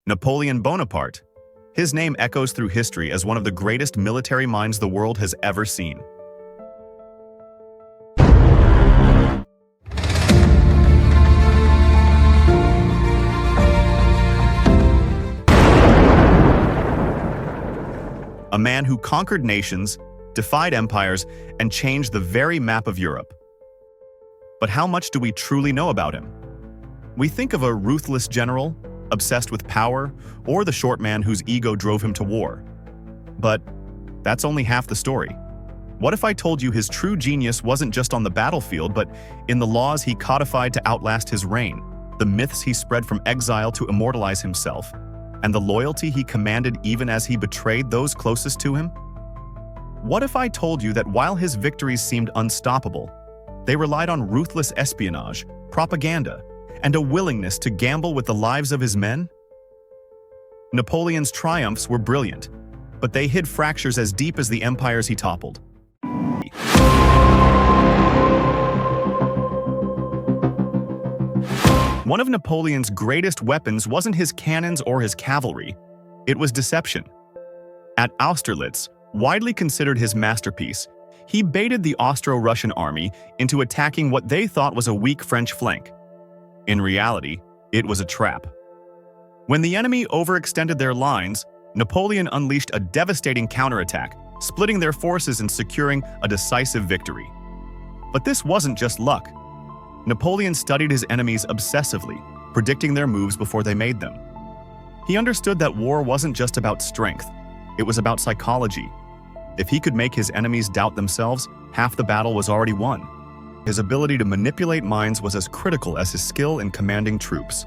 Napoleon Bonaparte. His name echoes through history as one of the greatest military minds the world has ever seen. A man who conquered nations, defied empires, and changed the very map of Europe. But how much do we truly know about him? We think of a ruthless general, obsessed with power, or the short man whose ego drove him to war. But that's only half the story. What if I told you his true genius wasn't just on the battlefield, but in the laws he codified to outlast his reign, the myths he spread from exile to immortalize himself, and the loyalty he commanded even as he betrayed those closest to him? What if I told you that while his victories seemed unstoppable, they relied on ruthless espionage, propaganda, and a willingness to gamble with the lives of his men? Napoleon's triumphs were brilliant, but they hid fractures as deep as the empires he toppled. One of Napoleon's greatest weapons wasn't his cannons or his cavalry, it was deception. At Austerlitz, widely considered his masterpiece, he baited the Austro-Russian army into attacking what they thought was a weak French flank. In reality, it was a trap. When the enemy overextended their lines, Napoleon unleashed a devastating counterattack, splitting their forces and securing a decisive victory. But this wasn't just luck. Napoleon studied his enemies obsessively, predicting their moves before they made them. He understood that war wasn't just about strength, it was about psychology. If he could make his enemies doubt themselves, half the battle was already won. His ability to manipulate minds was as critical as his skill in commanding troops.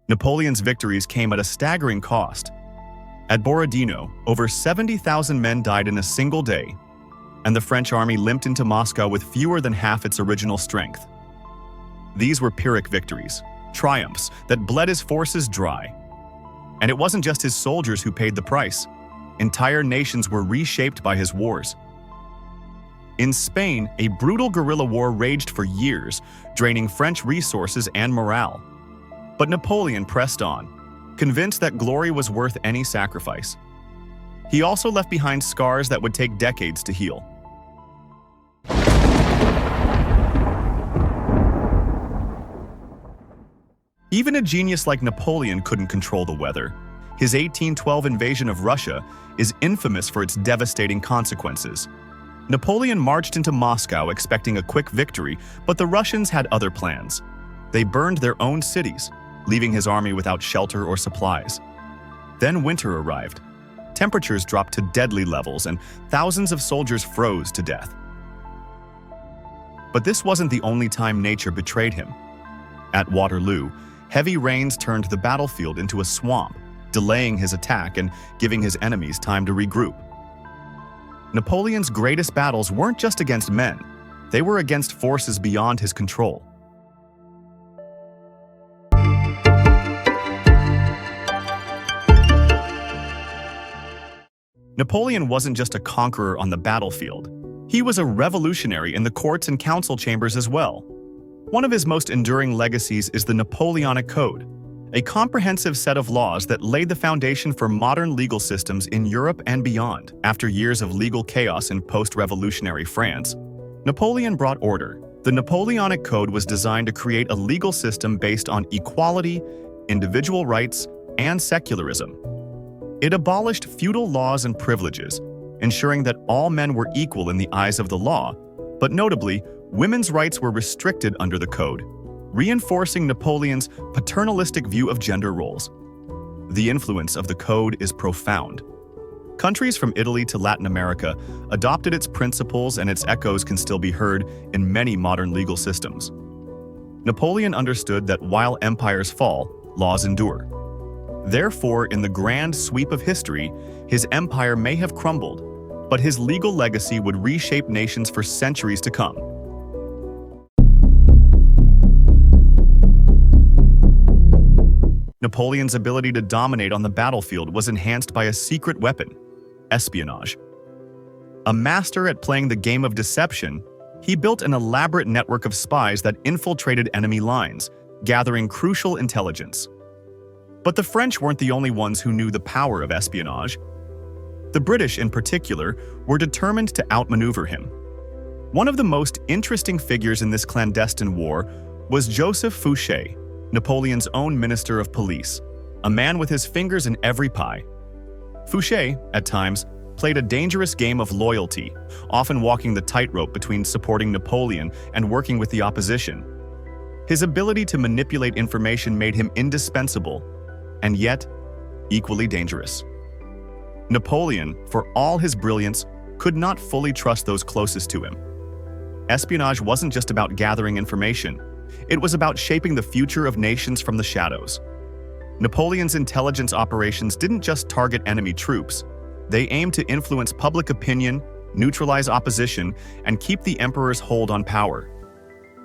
Napoleon's victories came at a staggering cost. At Borodino, over 70,000 men died in a single day, and the French army limped into Moscow with fewer than half its original strength. These were Pyrrhic victories, triumphs that bled his forces dry. And it wasn't just his soldiers who paid the price. Entire nations were reshaped by his wars. In Spain, a brutal guerrilla war raged for years, draining French resources and morale. But Napoleon pressed on, convinced that glory was worth any sacrifice. He also left behind scars that would take decades to heal. Even a genius like Napoleon couldn't control the weather. His 1812 invasion of Russia is infamous for its devastating consequences. Napoleon marched into Moscow expecting a quick victory, but the Russians had other plans. They burned their own cities, leaving his army without shelter or supplies. Then winter arrived. Temperatures dropped to deadly levels, and thousands of soldiers froze to death. But this wasn't the only time nature betrayed him. At Waterloo, heavy rains turned the battlefield into a swamp, delaying his attack and giving his enemies time to regroup. Napoleon's greatest battles weren't just against men, they were against forces beyond his control. Napoleon wasn't just a conqueror on the battlefield. He was a revolutionary in the courts and council chambers as well. One of his most enduring legacies is the Napoleonic Code, a comprehensive set of laws that laid the foundation for modern legal systems in Europe and beyond. After years of legal chaos in post-revolutionary France, Napoleon brought order. The Napoleonic Code was designed to create a legal system based on equality, individual rights, and secularism. It abolished feudal laws and privileges, ensuring that all men were equal in the eyes of the law, but notably, women's rights were restricted under the code, reinforcing Napoleon's paternalistic view of gender roles. The influence of the code is profound. Countries from Italy to Latin America adopted its principles, and its echoes can still be heard in many modern legal systems. Napoleon understood that while empires fall, laws endure. Therefore, in the grand sweep of history, his empire may have crumbled, but his legal legacy would reshape nations for centuries to come. Napoleon's ability to dominate on the battlefield was enhanced by a secret weapon: espionage. A master at playing the game of deception, he built an elaborate network of spies that infiltrated enemy lines, gathering crucial intelligence. But the French weren't the only ones who knew the power of espionage. The British, in particular, were determined to outmaneuver him. One of the most interesting figures in this clandestine war was Joseph Fouché, Napoleon's own Minister of Police, a man with his fingers in every pie. Fouché, at times, played a dangerous game of loyalty, often walking the tightrope between supporting Napoleon and working with the opposition. His ability to manipulate information made him indispensable, and yet equally dangerous. Napoleon, for all his brilliance, could not fully trust those closest to him. Espionage wasn't just about gathering information. It was about shaping the future of nations from the shadows. Napoleon's intelligence operations didn't just target enemy troops. They aimed to influence public opinion, neutralize opposition, and keep the emperor's hold on power.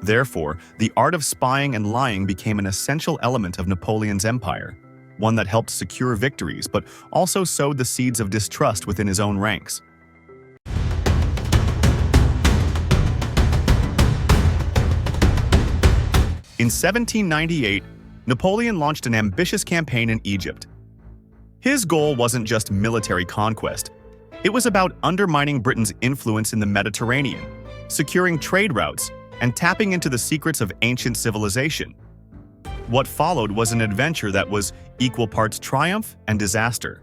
Therefore, the art of spying and lying became an essential element of Napoleon's empire, one that helped secure victories but also sowed the seeds of distrust within his own ranks. In 1798, Napoleon launched an ambitious campaign in Egypt. His goal wasn't just military conquest. It was about undermining Britain's influence in the Mediterranean, securing trade routes, and tapping into the secrets of ancient civilization. What followed was an adventure that was equal parts triumph and disaster.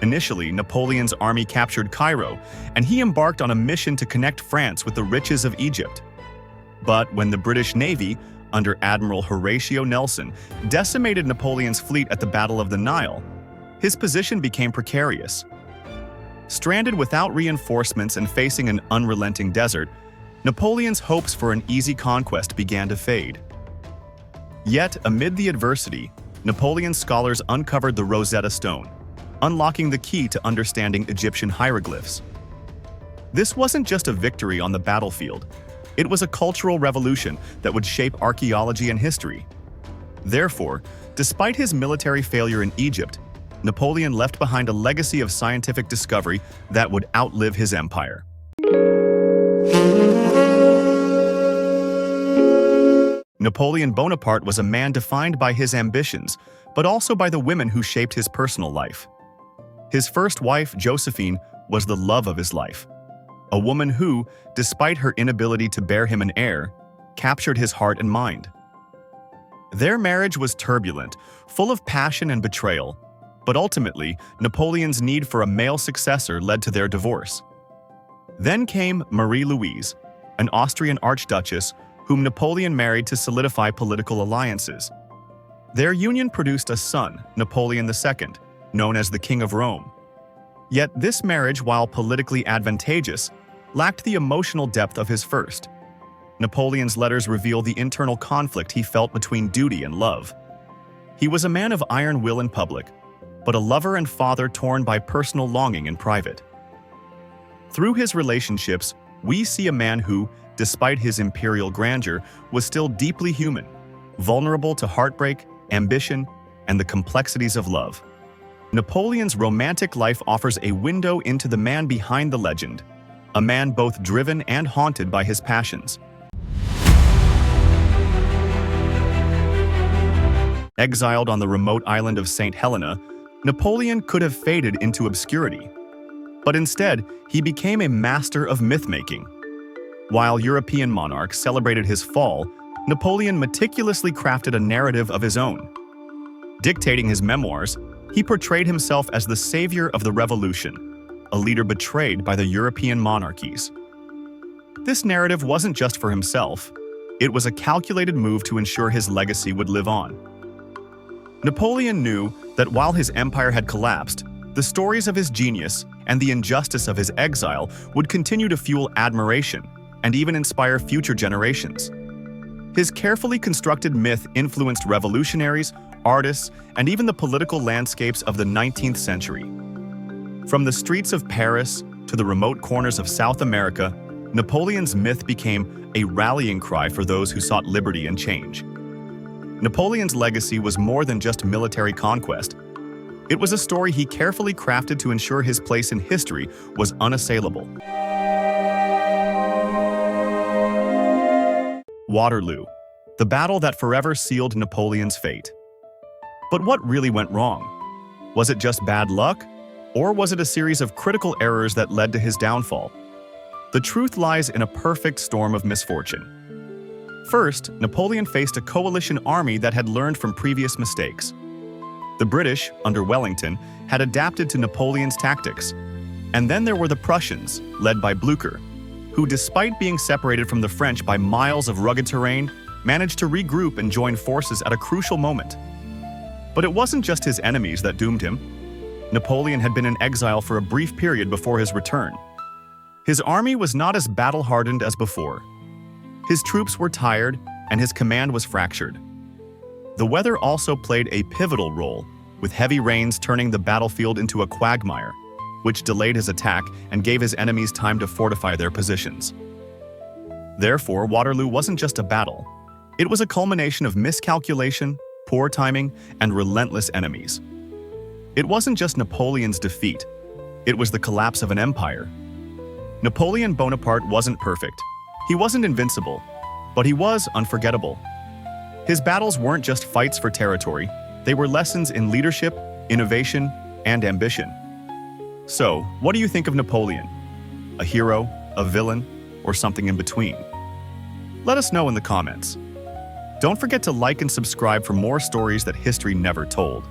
Initially, Napoleon's army captured Cairo, and he embarked on a mission to connect France with the riches of Egypt. But when the British Navy, under Admiral Horatio Nelson, decimated Napoleon's fleet at the Battle of the Nile, his position became precarious. Stranded without reinforcements and facing an unrelenting desert, Napoleon's hopes for an easy conquest began to fade. Yet, amid the adversity, Napoleon's scholars uncovered the Rosetta Stone, unlocking the key to understanding Egyptian hieroglyphs. This wasn't just a victory on the battlefield. It was a cultural revolution that would shape archaeology and history. Therefore, despite his military failure in Egypt, Napoleon left behind a legacy of scientific discovery that would outlive his empire. Napoleon Bonaparte was a man defined by his ambitions, but also by the women who shaped his personal life. His first wife, Josephine, was the love of his life. A woman who, despite her inability to bear him an heir, captured his heart and mind. Their marriage was turbulent, full of passion and betrayal, but ultimately, Napoleon's need for a male successor led to their divorce. Then came Marie-Louise, an Austrian archduchess whom Napoleon married to solidify political alliances. Their union produced a son, Napoleon II, known as the King of Rome. Yet this marriage, while politically advantageous, lacked the emotional depth of his first. Napoleon's letters reveal the internal conflict he felt between duty and love. He was a man of iron will in public, but a lover and father torn by personal longing in private. Through his relationships, we see a man who, despite his imperial grandeur, was still deeply human, vulnerable to heartbreak, ambition, and the complexities of love. Napoleon's romantic life offers a window into the man behind the legend, a man both driven and haunted by his passions. Exiled on the remote island of St. Helena, Napoleon could have faded into obscurity. But instead, he became a master of myth-making. While European monarchs celebrated his fall, Napoleon meticulously crafted a narrative of his own. Dictating his memoirs, he portrayed himself as the savior of the revolution, a leader betrayed by the European monarchies. This narrative wasn't just for himself. It was a calculated move to ensure his legacy would live on. Napoleon knew that while his empire had collapsed, the stories of his genius and the injustice of his exile would continue to fuel admiration and even inspire future generations. His carefully constructed myth influenced revolutionaries, artists, and even the political landscapes of the 19th century. From the streets of Paris to the remote corners of South America, Napoleon's myth became a rallying cry for those who sought liberty and change. Napoleon's legacy was more than just military conquest. It was a story he carefully crafted to ensure his place in history was unassailable. Waterloo, the battle that forever sealed Napoleon's fate. But what really went wrong? Was it just bad luck? Or was it a series of critical errors that led to his downfall? The truth lies in a perfect storm of misfortune. First, Napoleon faced a coalition army that had learned from previous mistakes. The British, under Wellington, had adapted to Napoleon's tactics. And then there were the Prussians, led by Blucher, who, despite being separated from the French by miles of rugged terrain, managed to regroup and join forces at a crucial moment. But it wasn't just his enemies that doomed him. Napoleon had been in exile for a brief period before his return. His army was not as battle-hardened as before. His troops were tired, and his command was fractured. The weather also played a pivotal role, with heavy rains turning the battlefield into a quagmire, which delayed his attack and gave his enemies time to fortify their positions. Therefore, Waterloo wasn't just a battle. It was a culmination of miscalculation, poor timing, and relentless enemies. It wasn't just Napoleon's defeat. It was the collapse of an empire. Napoleon Bonaparte wasn't perfect. He wasn't invincible, but he was unforgettable. His battles weren't just fights for territory, they were lessons in leadership, innovation, and ambition. So, what do you think of Napoleon? A hero, a villain, or something in between? Let us know in the comments. Don't forget to like and subscribe for more stories that history never told.